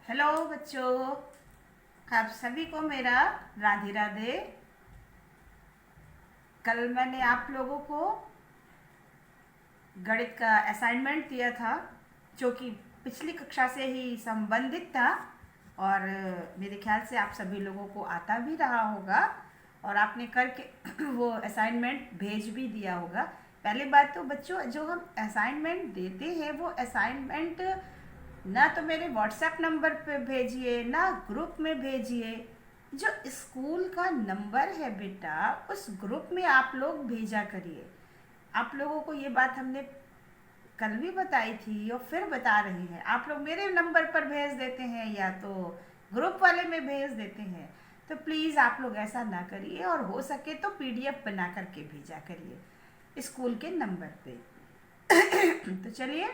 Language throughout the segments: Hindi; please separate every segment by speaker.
Speaker 1: हेलो बच्चों, आप सभी को मेरा राधे राधे। कल मैंने आप लोगों को गणित का असाइनमेंट दिया था जो कि पिछली कक्षा से ही संबंधित था और मेरे ख्याल से आप सभी लोगों को आता भी रहा होगा और आपने करके वो असाइनमेंट भेज भी दिया होगा। पहली बात तो बच्चों, जो हम असाइनमेंट देते हैं वो असाइनमेंट ना तो मेरे व्हाट्सएप नंबर पे भेजिए ना ग्रुप में भेजिए। जो स्कूल का नंबर है बेटा, उस ग्रुप में आप लोग भेजा करिए। आप लोगों को ये बात हमने कल भी बताई थी और फिर बता रहे हैं। आप लोग मेरे नंबर पर भेज देते हैं या तो ग्रुप वाले में भेज देते हैं, तो प्लीज़ आप लोग ऐसा ना करिए और हो सके तो पीडीएफ बना करके भेजा करिए स्कूल के नंबर पे। तो चलिए,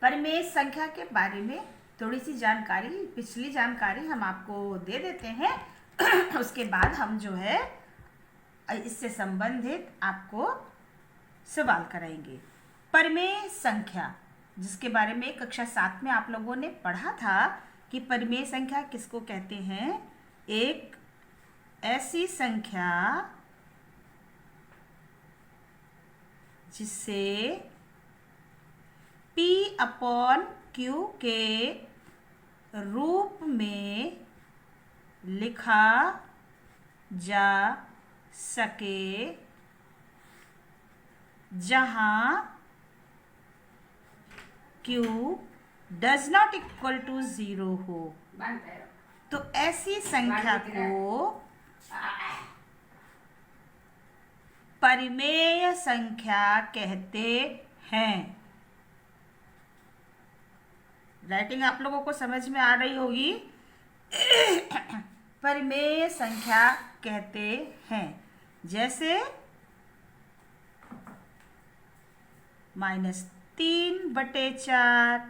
Speaker 1: परिमेय संख्या के बारे में थोड़ी सी जानकारी, पिछली जानकारी हम आपको दे देते हैं। उसके बाद हम जो है इससे संबंधित आपको सवाल कराएंगे। परिमेय संख्या, जिसके बारे में कक्षा 7 में आप लोगों ने पढ़ा था कि परिमेय संख्या किसको कहते हैं। एक ऐसी संख्या जिसे P अपॉन Q के रूप में लिखा जा सके, जहां Q does not equal to 0 हो। तो ऐसी संख्या को परिमेय संख्या कहते हैं। राइटिंग आप लोगों को समझ में आ रही होगी। परिमेय संख्या कहते हैं, जैसे -3/4,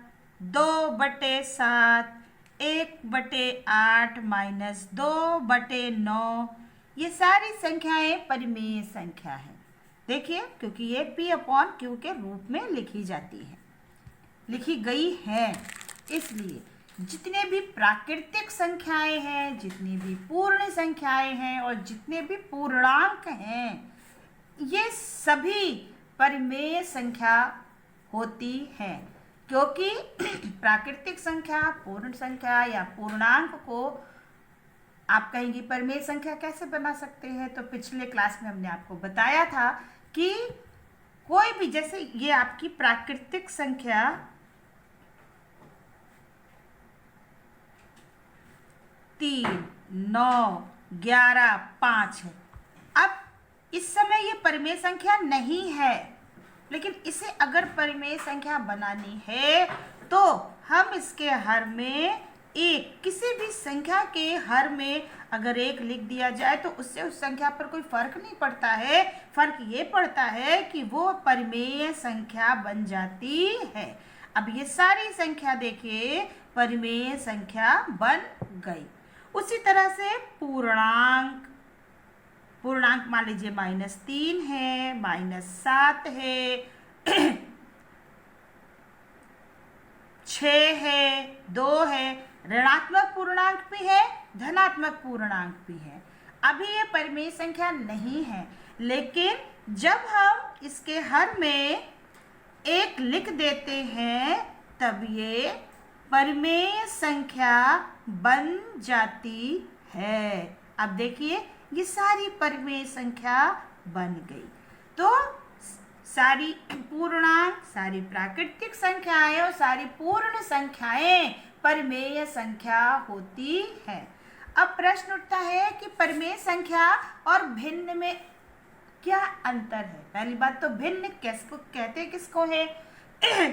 Speaker 1: 2/7, 1/8, -2/9, ये सारी संख्याएं परिमेय संख्या है। देखिए, क्योंकि ये P अपॉन Q के रूप में लिखी गई है, इसलिए जितने भी प्राकृतिक संख्याएं हैं, जितनी भी पूर्ण संख्याएं हैं और जितने भी पूर्णांक हैं, ये सभी परिमेय संख्या होती हैं। क्योंकि प्राकृतिक संख्या, पूर्ण संख्या या पूर्णांक को आप कहेंगी परिमेय संख्या कैसे बना सकते हैं, तो पिछले क्लास में हमने आपको बताया था कि कोई भी, जैसे ये आपकी प्राकृतिक संख्या 3, 9, 11, 5 है। अब इस समय ये परिमेय संख्या नहीं है, लेकिन इसे अगर परिमेय संख्या बनानी है तो हम इसके हर में एक, किसी भी संख्या के हर में अगर एक लिख दिया जाए तो उससे उस संख्या पर कोई फर्क नहीं पड़ता है। फर्क ये पड़ता है कि वो परिमेय संख्या बन जाती है। अब ये सारी संख्या देखिए परिमेय संख्या बन गई। उसी तरह से पूर्णांक मान लीजिए -3 है, -7 है, 6 है, 2 है, ऋणात्मक पूर्णांक भी है, धनात्मक पूर्णांक भी है। अभी ये परिमेय संख्या नहीं है, लेकिन जब हम इसके हर में एक लिख देते हैं तब ये परिमेय संख्या बन जाती है। अब देखिए, ये सारी परिमेय संख्या बन गई। तो सारी पूर्णांक, सारी प्राकृतिक संख्याएं और सारी पूर्ण संख्याएं परिमेय संख्या होती हैं। अब प्रश्न उठता है कि परिमेय संख्या और भिन्न में क्या अंतर है। पहली बात तो भिन्न किसको कहते, किसको है।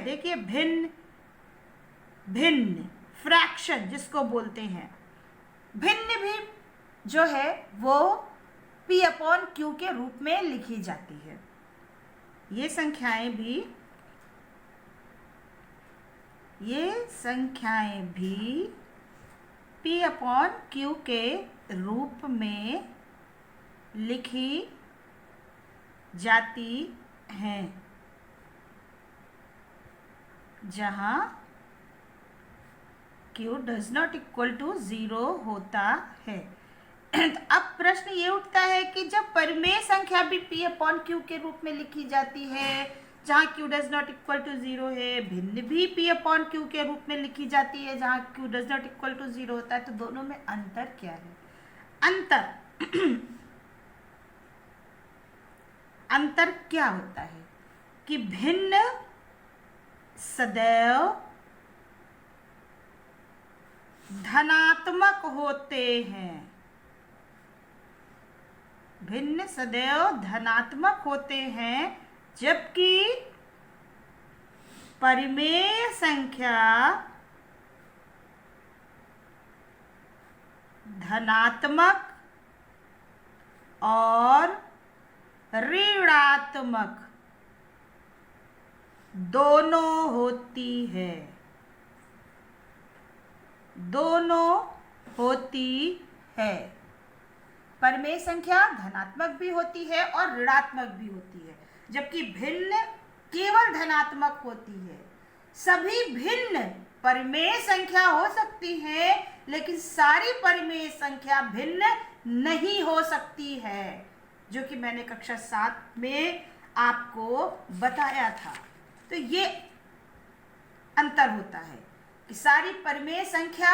Speaker 1: देखिए, भिन्न फ्रैक्शन जिसको बोलते हैं, भिन्न भी जो है वो P अपॉन Q के रूप में लिखी जाती है। ये संख्याएं भी P अपॉन Q के रूप में लिखी जाती हैं, जहां Q Q does not equal to 0 होता है। तो अब प्रश्न ये उठता है कि जब परिमेय संख्या भी पी अपॉन क्यू के रूप में लिखी जाती है, जहाँ Q does not equal to 0 है, भिन्न भी पी अपॉन क्यू के रूप में लिखी जाती है जहाँ Q does not equal to 0 होता है, तो दोनों में अंतर क्या है? अंतर क्या होता है कि भिन्न सदैव धनात्मक होते हैं। भिन्न सदैव धनात्मक होते हैं, जबकि परिमेय संख्या धनात्मक और ऋणात्मक दोनों होती है। दोनों होती है। परिमेय संख्या धनात्मक भी होती है और ऋणात्मक भी होती है, जबकि भिन्न केवल धनात्मक होती है। सभी भिन्न परिमेय संख्या हो सकती है, लेकिन सारी परिमेय संख्या भिन्न नहीं हो सकती है, जो कि मैंने कक्षा 7 में आपको बताया था। तो ये अंतर होता है कि सारी परिमेय संख्या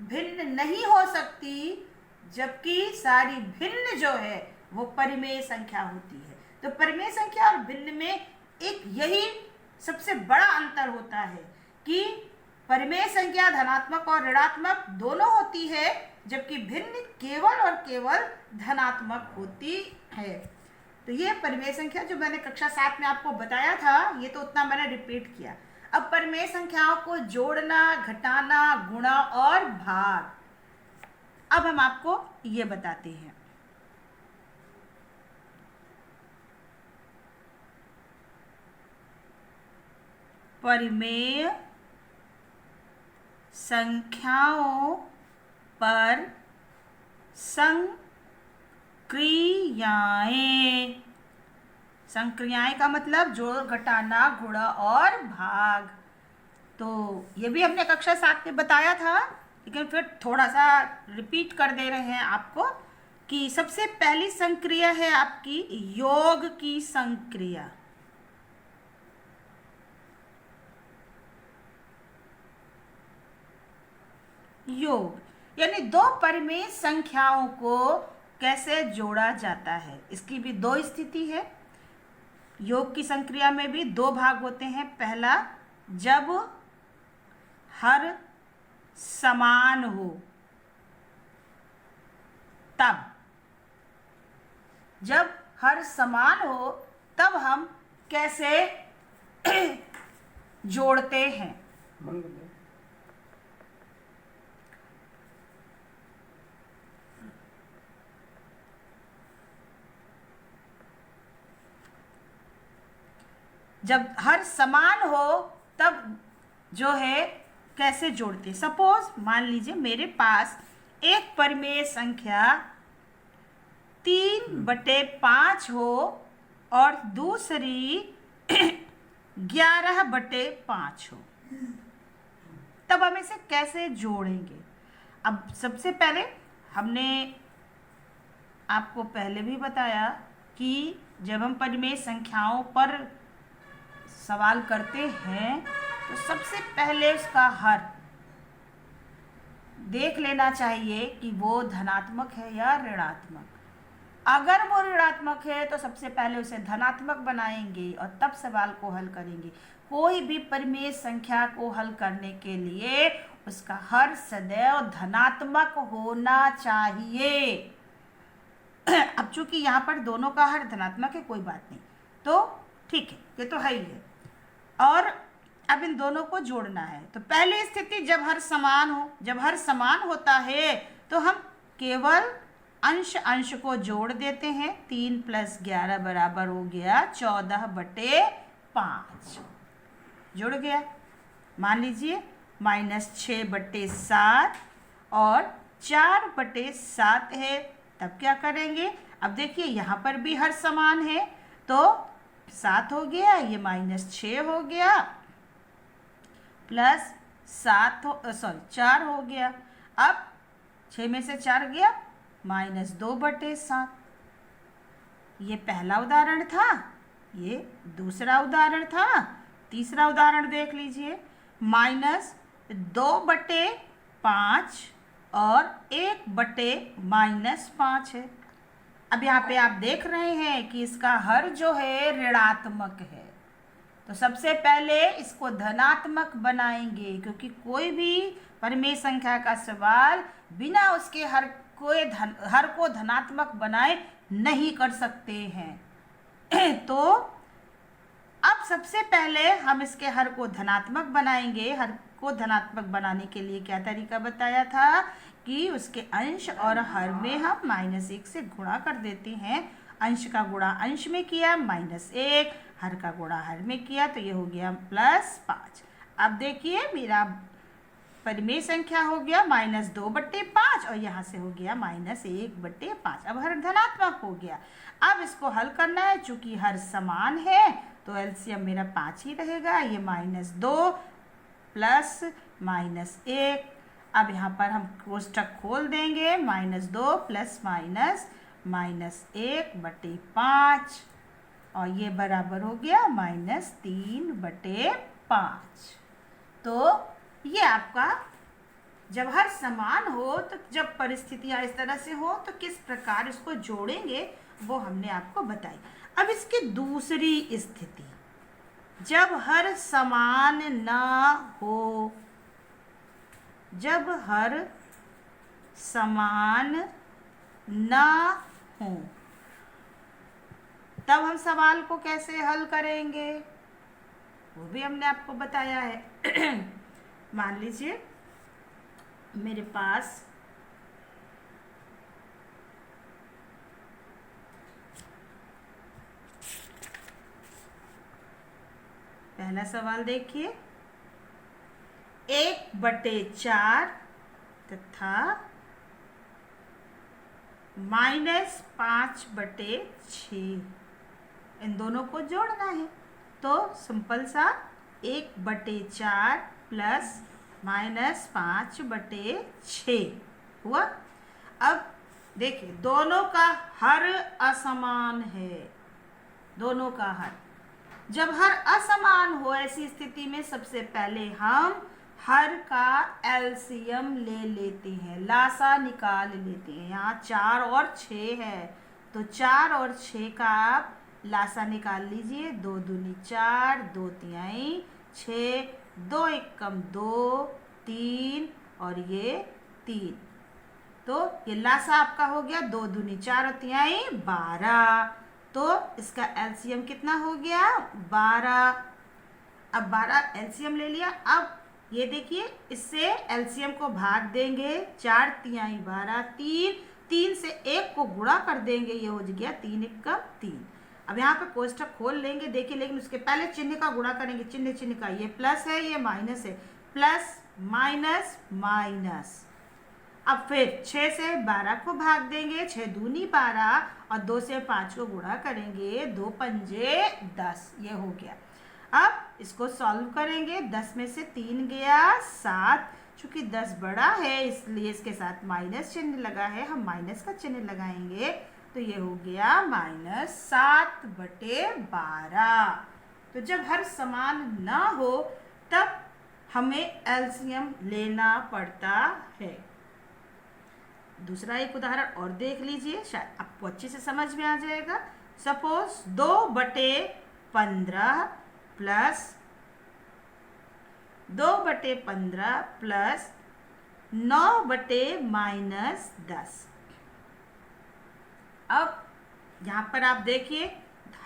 Speaker 1: भिन्न नहीं हो सकती, जबकि सारी भिन्न जो है वो परिमेय संख्या होती है। तो परिमेय संख्या और भिन्न में एक यही सबसे बड़ा अंतर होता है कि परिमेय संख्या धनात्मक और ऋणात्मक दोनों होती है, जबकि भिन्न केवल और केवल धनात्मक होती है। तो ये परिमेय संख्या जो मैंने कक्षा 7 में आपको बताया था, ये तो उतना मैंने रिपीट किया। अब परिमेय संख्याओं को जोड़ना, घटाना, गुणा और भाग, अब हम आपको ये बताते हैं। परिमेय संख्याओं पर संक्रियाएं। संक्रियाएं का मतलब जोड़, घटाना, गुणा और भाग। तो ये भी हमने कक्षा 7 में बताया था, लेकिन फिर थोड़ा सा रिपीट कर दे रहे हैं आपको कि सबसे पहली संक्रिया है आपकी योग की संक्रिया। योग यानी दो परिमेय संख्याओं को कैसे जोड़ा जाता है, इसकी भी दो स्थिति है। योग की संक्रिया में भी दो भाग होते हैं। पहला, जब हर समान हो, तब जब हर समान हो तब हम कैसे जोड़ते हैं। जब हर समान हो तब जो है कैसे जोड़ते। सपोज मान लीजिए मेरे पास एक परिमेय संख्या 3/5 हो और दूसरी 11/5 हो, तब हम इसे कैसे जोड़ेंगे। अब सबसे पहले हमने आपको पहले भी बताया कि जब हम परिमेय संख्याओं पर सवाल करते हैं तो सबसे पहले उसका हर देख लेना चाहिए कि वो धनात्मक है या ऋणात्मक। अगर वो ऋणात्मक है तो सबसे पहले उसे धनात्मक बनाएंगे और तब सवाल को हल करेंगे। कोई भी परिमेय संख्या को हल करने के लिए उसका हर सदैव धनात्मक होना चाहिए। अब चूंकि यहाँ पर दोनों का हर धनात्मक है, कोई बात नहीं, तो ठीक है, ये तो है ही है। और अब इन दोनों को जोड़ना है। तो पहली स्थिति जब हर समान हो, जब हर समान होता है तो हम केवल अंश अंश को जोड़ देते हैं। 3 + 11 बराबर हो गया 14/5, जुड़ गया। मान लीजिए -6/7 और 4/7 है, तब क्या करेंगे। अब देखिए यहाँ पर भी हर समान है तो 7 हो गया, ये -6 हो गया, प्लस 4 हो गया। अब 6 में से 4 गया, -2/7। ये पहला उदाहरण था, ये दूसरा उदाहरण था। तीसरा उदाहरण देख लीजिए, -2/5 और 1/-5 है। अब यहाँ पे आप देख रहे हैं कि इसका हर जो है ऋणात्मक है, तो सबसे पहले इसको धनात्मक बनाएंगे, क्योंकि कोई भी परिमेय संख्या का सवाल बिना उसके हर को धनात्मक बनाए नहीं कर सकते हैं। तो अब सबसे पहले हम इसके हर को धनात्मक बनाएंगे। हर को धनात्मक बनाने के लिए क्या तरीका बताया था कि उसके अंश और हर में हम -1 से गुणा कर देते हैं। अंश का गुणा अंश में किया -1, हर का गुणा हर में किया, तो ये हो गया +5। अब देखिए मेरा परिमेय संख्या हो गया -2/5 और यहाँ से हो गया -1/5। अब हर धनात्मक हो गया। अब इसको हल करना है, चूंकि हर समान है तो एलसीएम मेरा 5 ही रहेगा। ये -2 प्लस -1। अब यहाँ पर हम कोष्टक खोल देंगे, -2 प्लस -1/5 और ये बराबर हो गया -3/5। तो ये आपका जब हर समान हो, तो जब परिस्थितियाँ इस तरह से हो तो किस प्रकार इसको जोड़ेंगे वो हमने आपको बताई। अब इसकी दूसरी स्थिति, जब हर समान ना हो, जब हर समान ना हो, तब हम सवाल को कैसे हल करेंगे वो भी हमने आपको बताया है। मान लीजिए मेरे पास पहला सवाल देखिए, 1/4 तथा -5/6, इन दोनों को जोड़ना है। तो सिंपल सा 1/4 प्लस -5/6 हुआ। अब देखिए दोनों का हर असमान है, दोनों का हर। जब हर असमान हो ऐसी स्थिति में सबसे पहले हम हर का एलसीएम ले लेते हैं, लासा निकाल लेते हैं। यहाँ 4 और 6 है, तो 4 और 6 का आप लासा निकाल लीजिए। 2 दूनी 4, 2 तिहाई 6, 2 एकम 2, 3 और ये 3, तो ये लासा आपका हो गया 2 दूनी 4 और तिहाई 12। तो इसका एलसीएम कितना हो गया 12। अब 12 एलसीएम ले लिया। अब ये देखिए इससे एलसीएम को भाग देंगे, 4 तिहाई 12, 3 से 1 को गुणा कर देंगे, ये हो गया 3 एकम 3। अब यहाँ पे कोष्ठक खोल लेंगे, देखिए, लेकिन उसके पहले चिन्ह का गुणा करेंगे। चिन्ह का, ये प्लस है ये माइनस है, प्लस माइनस माइनस। अब फिर 6 से 12 को भाग देंगे, 6 दूनी 12 और 2 से 5 को गुणा करेंगे, 2 पंजे 10, ये हो गया। अब इसको सॉल्व करेंगे, 10 में से 3 गया 7, चूंकि 10 बड़ा है इसलिए इसके साथ माइनस चिन्ह लगा है, हम माइनस का चिन्ह लगाएंगे, तो ये हो गया -7/12। तो जब हर समान ना हो तब हमें एलसीएम लेना पड़ता है। दूसरा एक उदाहरण और देख लीजिए, शायद आपको अच्छे से समझ में आ जाएगा। Suppose 2/15 plus 2/15 plus 9/-10। अब यहाँ पर आप देखिए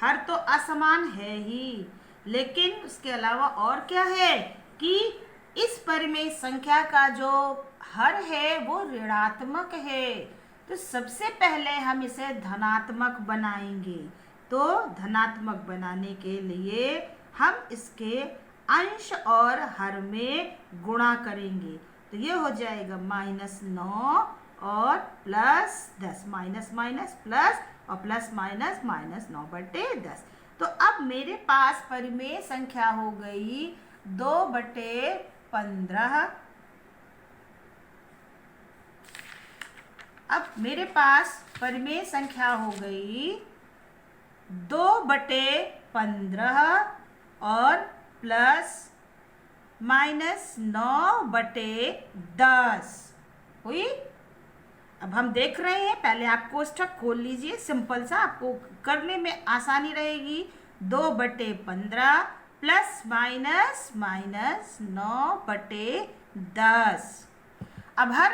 Speaker 1: हर तो असमान है ही, लेकिन उसके अलावा और क्या है कि इस परिमेय संख्या का जो हर है वो ऋणात्मक है। तो सबसे पहले हम इसे धनात्मक बनाएंगे। तो धनात्मक बनाने के लिए हम इसके अंश और हर में गुणा करेंगे, तो ये हो जाएगा -9 और +10, माइनस माइनस प्लस और प्लस माइनस माइनस 9/10। तो अब मेरे पास परिमेय संख्या हो गई 2/15 15। अब मेरे पास परिमेय संख्या हो गई 2/15 और प्लस माइनस 9/10 हुई। अब हम देख रहे हैं, पहले आप कोष्ठक खोल लीजिए, सिंपल सा, आपको करने में आसानी रहेगी। 2/15 प्लस माइनस 9/10। अब हर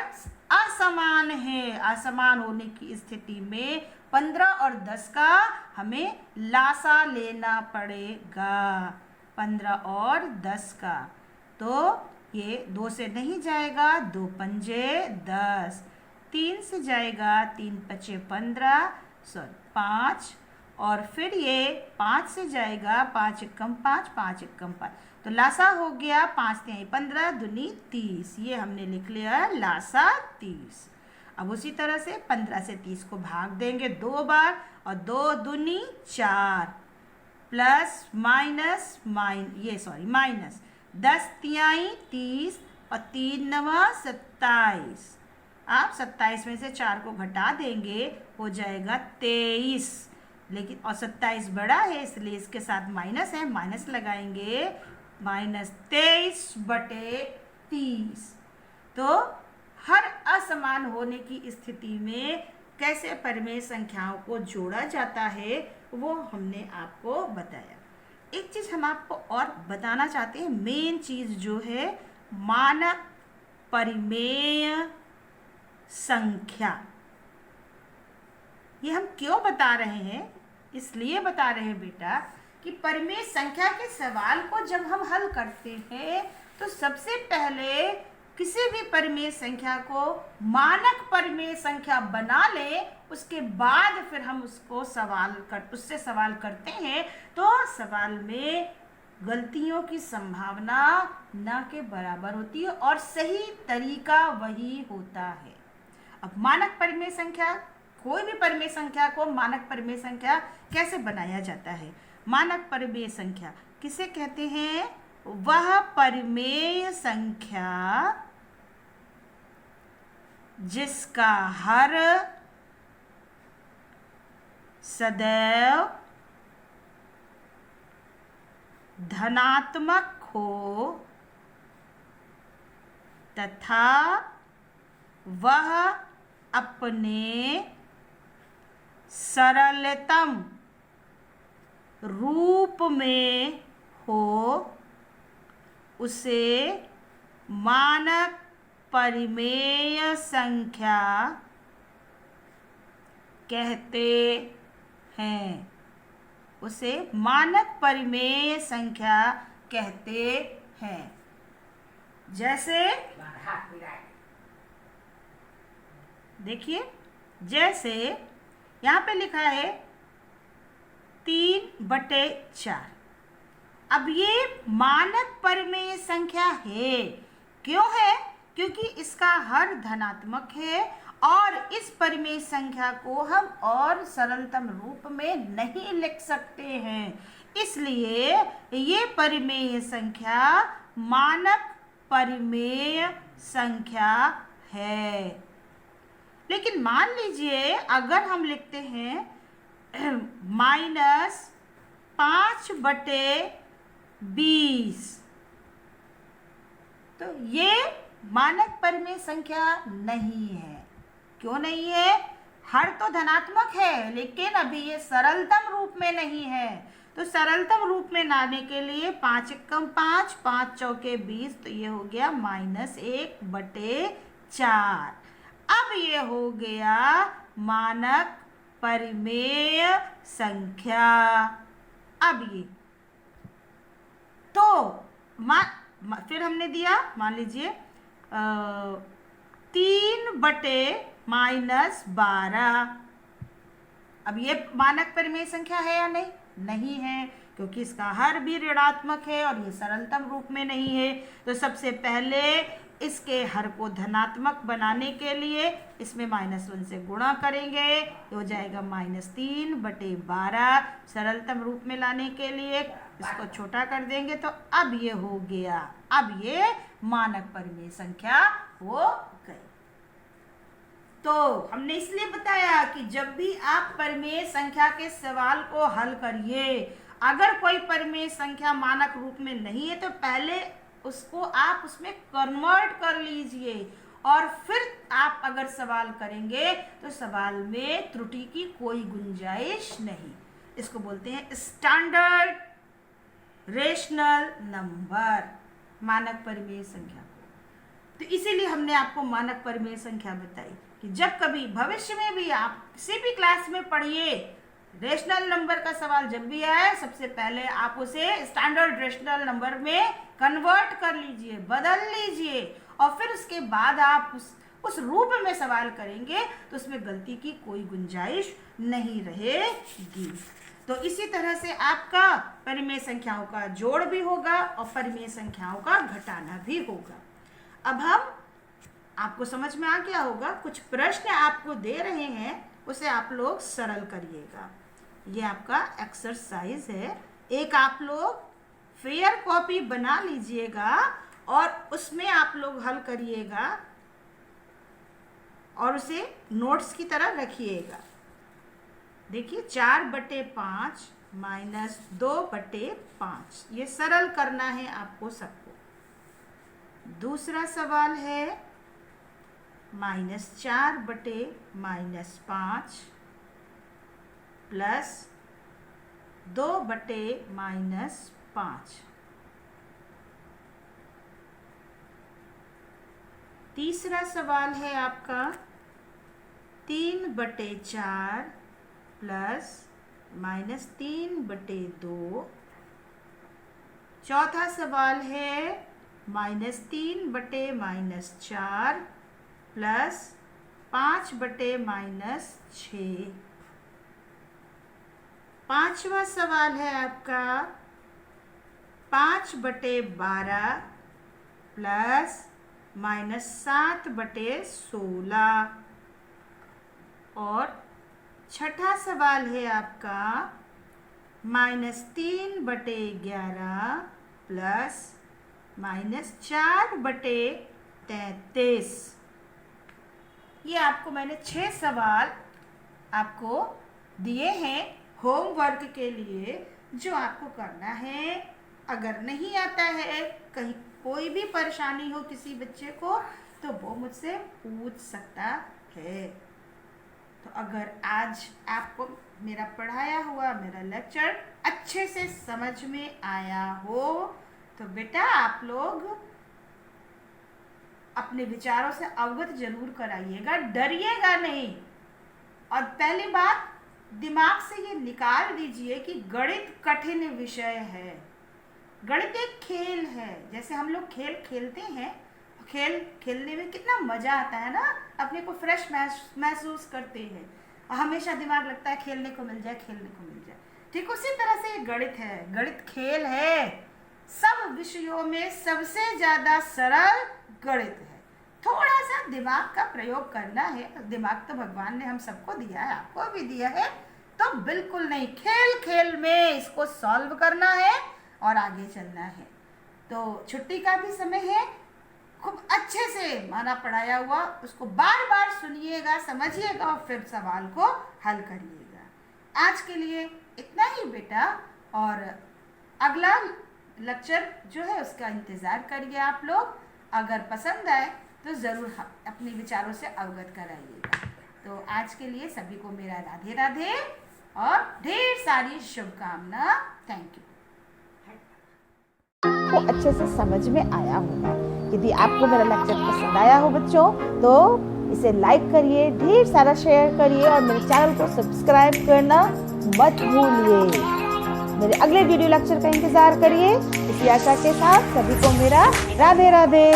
Speaker 1: असमान है, असमान होने की स्थिति में 15 और 10 का हमें लासा लेना पड़ेगा। 15 और 10 का, तो ये 2 से नहीं जाएगा, 2 पंजे 10, 3 से जाएगा, 3 पचे 15, सॉरी 5, और फिर ये 5 से जाएगा, 5 एकम 5, 5 एकम 5, तो लासा हो गया 5 3 15 दूनी 30। ये हमने लिख लिया लासा 30। अब उसी तरह से 15 से 30 को भाग देंगे 2 बार, और 2 दूनी 4, प्लस माइनस माइनस 10 तिहाई 30 और 3 नवा 27। आप 27 में से 4 को घटा देंगे, हो जाएगा 23। लेकिन और 27 बड़ा है, इसलिए इसके साथ माइनस है, माइनस लगाएंगे, -23/30। तो हर असमान होने की स्थिति में कैसे परिमेय संख्याओं को जोड़ा जाता है वो हमने आपको बताया। एक चीज हम आपको और बताना चाहते हैं, मेन चीज जो है मानक परिमेय संख्या। ये हम क्यों बता रहे हैं? इसलिए बता रहे हैं बेटा कि परिमेय संख्या के सवाल को जब हम हल करते हैं तो सबसे पहले किसी भी परिमेय संख्या को मानक परिमेय संख्या बना लें, उसके बाद फिर हम उससे सवाल करते हैं, तो सवाल में गलतियों की संभावना न के बराबर होती है और सही तरीका वही होता है। अब मानक परिमेय संख्या, कोई भी परिमेय संख्या को मानक परिमेय संख्या कैसे बनाया जाता है? मानक परिमेय संख्या किसे कहते हैं? वह परिमेय संख्या जिसका हर सदैव धनात्मक हो तथा वह अपने सरलतम रूप में हो, उसे मानक परिमेय संख्या कहते हैं। उसे मानक परिमेय संख्या कहते हैं। जैसे देखिए, जैसे यहाँ पे लिखा है 3/4। अब ये मानक परिमेय संख्या है। क्यों है? क्योंकि इसका हर धनात्मक है और इस परिमेय संख्या को हम और सरलतम रूप में नहीं लिख सकते हैं, इसलिए ये परिमेय संख्या मानक परिमेय संख्या है। लेकिन मान लीजिए अगर हम लिखते हैं -5/20, तो ये मानक परिमेय संख्या नहीं है। क्यों नहीं है? हर तो धनात्मक है, लेकिन अभी ये सरलतम रूप में नहीं है। तो सरलतम रूप में लाने के लिए 5 एकम 5, 5 चौके 20, तो ये हो गया -1/4। अब ये हो गया मानक परिमेय संख्या। अब ये तो फिर हमने दिया, मान लीजिए 3/-12। अब ये मानक परिमेय संख्या है या नहीं? नहीं है, क्योंकि इसका हर भी ऋणात्मक है और ये सरलतम रूप में नहीं है। तो सबसे पहले इसके हर को धनात्मक बनाने के लिए इसमें -1 से गुणा करेंगे, हो जाएगा -3/12। सरलतम रूप में लाने के लिए इसको छोटा कर देंगे तो अब ये हो गया, अब ये मानक परिमेय संख्या हो गई। तो हमने इसलिए बताया कि जब भी आप परिमेय संख्या के सवाल को हल करिए, अगर कोई परिमेय संख्या मानक रूप में नहीं है तो पहले उसको आप उसमें कन्वर्ट कर लीजिए और फिर आप अगर सवाल करेंगे तो सवाल में त्रुटि की कोई गुंजाइश नहीं। इसको बोलते हैं स्टैंडर्ड रेशनल नंबर, मानक परिमेय संख्या को। तो इसीलिए हमने आपको मानक परिमेय संख्या बताई कि जब कभी भविष्य में भी आप किसी भी क्लास में पढ़िए, रेशनल नंबर का सवाल जब भी आए, सबसे पहले आप उसे स्टैंडर्ड रेशनल नंबर में कन्वर्ट कर लीजिए, बदल लीजिए, और फिर उसके बाद आप उस रूप में सवाल करेंगे तो उसमें गलती की कोई गुंजाइश नहीं रहेगी। तो इसी तरह से आपका परिमेय संख्याओं का जोड़ भी होगा और परिमेय संख्याओं का घटाना भी होगा। अब हम आपको समझ में आ गया होगा, कुछ प्रश्न आपको दे रहे हैं, उसे आप लोग सरल करिएगा। ये आपका एक्सरसाइज है, एक आप लोग फेयर कॉपी बना लीजिएगा और उसमें आप लोग हल करिएगा और उसे नोट्स की तरह रखिएगा। देखिए 4/5 - 2/5, ये सरल करना है आपको सबको। दूसरा सवाल है -4/-5 प्लस 2/-5। तीसरा सवाल है आपका 3/4 प्लस -3/2। चौथा सवाल है -3/-4 प्लस 5/-6। पांचवा सवाल है आपका 5/12 प्लस -7/16। और छठा सवाल है आपका -3/11 प्लस -4/33। ये आपको मैंने 6 सवाल आपको दिए हैं होमवर्क के लिए, जो आपको करना है। अगर नहीं आता है, कहीं कोई भी परेशानी हो किसी बच्चे को, तो वो मुझसे पूछ सकता है। तो अगर आज आपको मेरा पढ़ाया हुआ मेरा लेक्चर अच्छे से समझ में आया हो तो बेटा आप लोग अपने विचारों से अवगत जरूर कराइएगा, डरिएगा नहीं। और पहली बात, दिमाग से ये निकाल दीजिए कि गणित कठिन विषय है। गणित एक खेल है, जैसे हम लोग खेल खेलते हैं, खेल खेलने में कितना मज़ा आता है ना, अपने को फ्रेश महसूस करते हैं और हमेशा दिमाग लगता है खेलने को मिल जाए, खेलने को मिल जाए। ठीक उसी तरह से ये गणित है, गणित खेल है। सब विषयों में सबसे ज़्यादा सरल गणित है। थोड़ा सा दिमाग का प्रयोग करना है। दिमाग तो भगवान ने हम सबको दिया है, आपको भी दिया है, तो बिल्कुल नहीं, खेल खेल में इसको सॉल्व करना है और आगे चलना है। तो छुट्टी का भी समय है, खूब अच्छे से हमारा पढ़ाया हुआ उसको बार बार सुनिएगा, समझिएगा और फिर सवाल को हल करिएगा। आज के लिए इतना ही बेटा, और अगला लेक्चर जो है उसका इंतज़ार करिए आप लोग। अगर पसंद आए तो ज़रूर अपने विचारों से अवगत कराइएगा। तो आज के लिए सभी को मेरा राधे राधे और ढेर सारी शुभकामना। Thank you.
Speaker 2: को अच्छे से समझ में आया होगा। यदि आपको मेरा लेक्चर पसंद आया हो बच्चों, तो इसे लाइक करिए, ढेर सारा शेयर करिए और मेरे चैनल को सब्सक्राइब करना मत भूलिए। मेरे अगले वीडियो लेक्चर का इंतजार करिए। इसी आशा के साथ सभी को मेरा राधे राधे।